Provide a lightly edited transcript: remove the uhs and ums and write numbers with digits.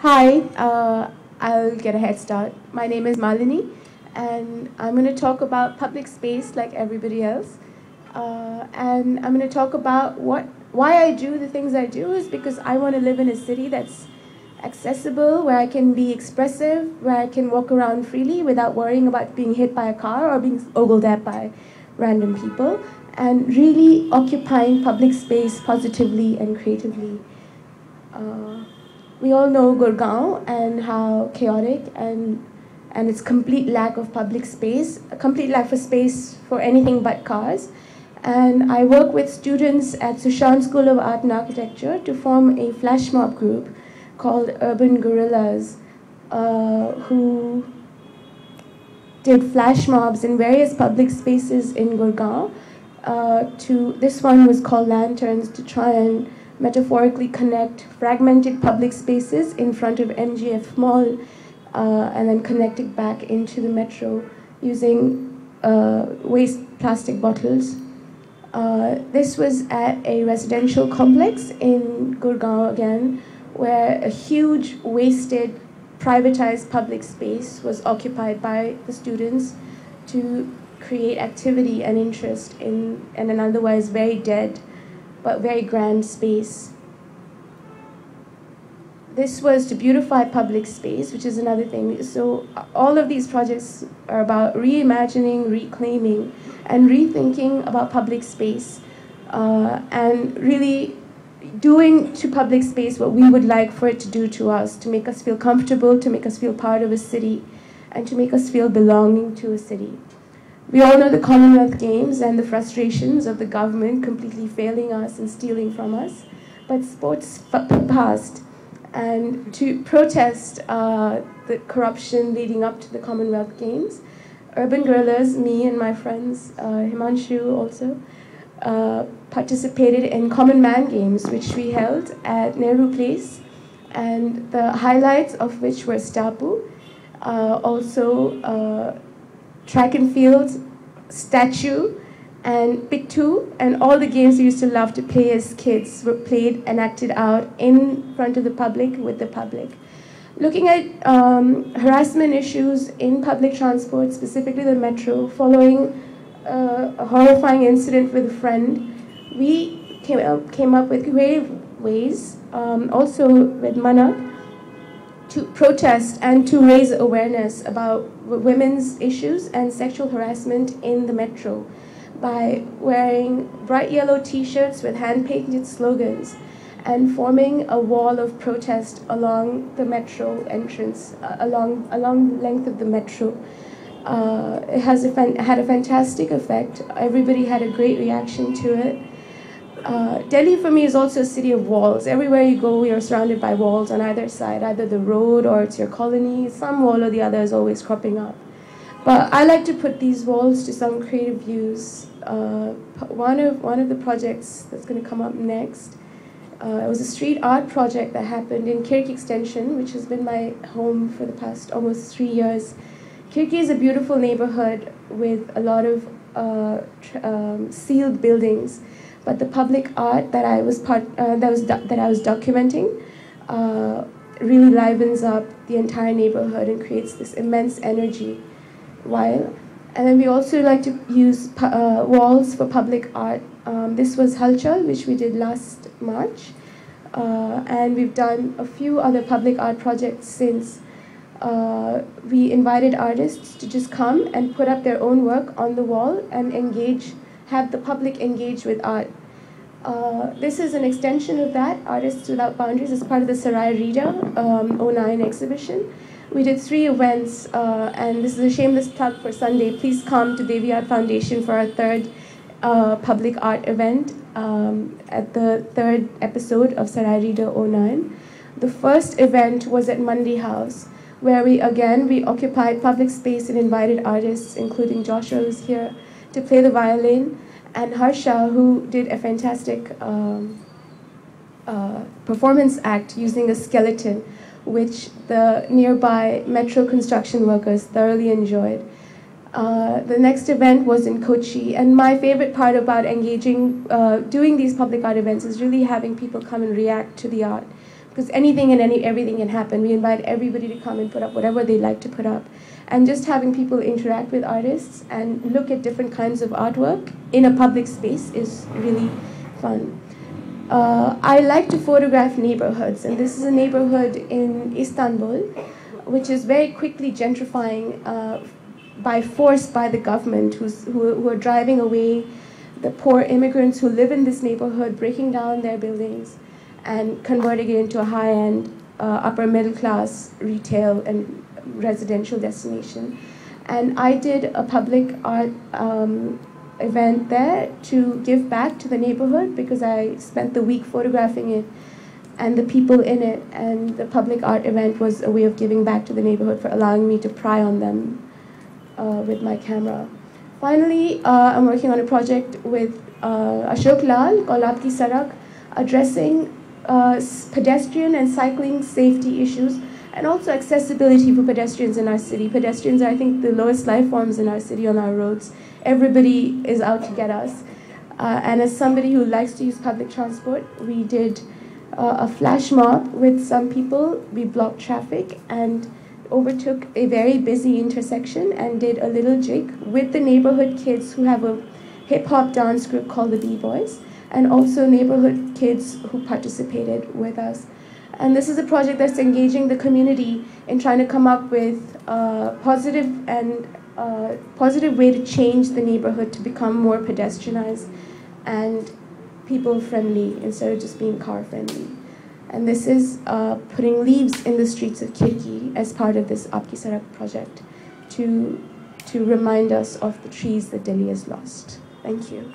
Hi, I'll get a head start. My name is Malini, and I'm going to talk about public space like everybody else. And I'm going to talk about why I do the things I do is because I want to live in a city that's accessible, where I can be expressive, where I can walk around freely without worrying about being hit by a car or being ogled at by random people, and really occupying public space positively and creatively. We all know Gurgaon and how chaotic and its complete lack of public space, a complete lack of space for anything but cars. And I work with students at Sushan School of Art and Architecture to form a flash mob group called Urban Guerrillas, who did flash mobs in various public spaces in Gurgaon. This one was called Lanterns, to try and metaphorically connect fragmented public spaces in front of MGF Mall and then connect it back into the metro using waste plastic bottles. This was at a residential complex in Gurgaon again, where a huge wasted privatized public space was occupied by the students to create activity and interest in an otherwise very dead but very grand space. This was to beautify public space, which is another thing. So all of these projects are about reimagining, reclaiming, and rethinking about public space, and really doing to public space what we would like for it to do to us, to make us feel comfortable, to make us feel part of a city, and to make us feel belonging to a city. We all know the Commonwealth Games and the frustrations of the government completely failing us and stealing from us, but sports passed. And to protest the corruption leading up to the Commonwealth Games, Urban Guerrillas, me and my friends, Himanshu also, participated in Common Man Games, which we held at Nehru Place, and the highlights of which were Stapu, also track and field, statue, and Pittu, and all the games we used to love to play as kids were played and acted out in front of the public, with the public. Looking at harassment issues in public transport, specifically the metro, following a horrifying incident with a friend, we came up with creative ways, also with Manak, to protest and to raise awareness about women's issues and sexual harassment in the metro by wearing bright yellow t-shirts with hand-painted slogans and forming a wall of protest along the metro entrance, along the length of the metro. It had a fantastic effect. Everybody had a great reaction to it. Delhi for me is also a city of walls. Everywhere you go, you're surrounded by walls on either side, either the road or it's your colony. Some wall or the other is always cropping up. But I like to put these walls to some creative use. One of the projects that's going to come up next, it was a street art project that happened in Kirki Extension, which has been my home for the past almost 3 years. Kirki is a beautiful neighborhood with a lot of sealed buildings. But the public art that I was documenting really livens up the entire neighborhood and creates this immense energy. And then we also like to use walls for public art. This was Halchal, which we did last March, and we've done a few other public art projects since. We invited artists to just come and put up their own work on the wall and have the public engage with art. This is an extension of that, Artists Without Boundaries, as part of the Sarai Rida 09 exhibition. We did 3 events, and this is a shameless plug for Sunday. Please come to Devi Art Foundation for our 3rd public art event at the 3rd episode of Sarai Rida 09. The first event was at Mandi House, where we occupied public space and invited artists, including Joshua, who's here, to play the violin, and Harsha, who did a fantastic performance act using a skeleton, which the nearby metro construction workers thoroughly enjoyed. The next event was in Kochi, and my favorite part about doing these public art events is really having people come and react to the art. because anything and everything can happen. We invite everybody to come and put up whatever they like to put up. And just having people interact with artists and look at different kinds of artwork in a public space is really fun. I like to photograph neighborhoods, and this is a neighborhood in Istanbul, which is very quickly gentrifying by force by the government, who are driving away the poor immigrants who live in this neighborhood, breaking down their buildings and converting it into a high-end, upper middle class retail and residential destination. And I did a public art event there to give back to the neighborhood, because I spent the week photographing it and the people in it, and the public art event was a way of giving back to the neighborhood for allowing me to pry on them with my camera. Finally, I'm working on a project with Ashok Lal called Aapki Sarak, addressing pedestrian and cycling safety issues, and also accessibility for pedestrians in our city. Pedestrians are, I think, the lowest life forms in our city on our roads. Everybody is out to get us. And as somebody who likes to use public transport, we did a flash mob with some people. We blocked traffic and overtook a very busy intersection and did a little jig with the neighborhood kids who have a hip-hop dance group called the B-Boys, and also neighborhood kids who participated with us. And this is a project that's engaging the community in trying to come up with a positive way to change the neighborhood to become more pedestrianized and people-friendly instead of just being car-friendly. And this is putting leaves in the streets of Kirki as part of this Aapki Sarak project to remind us of the trees that Delhi has lost. Thank you.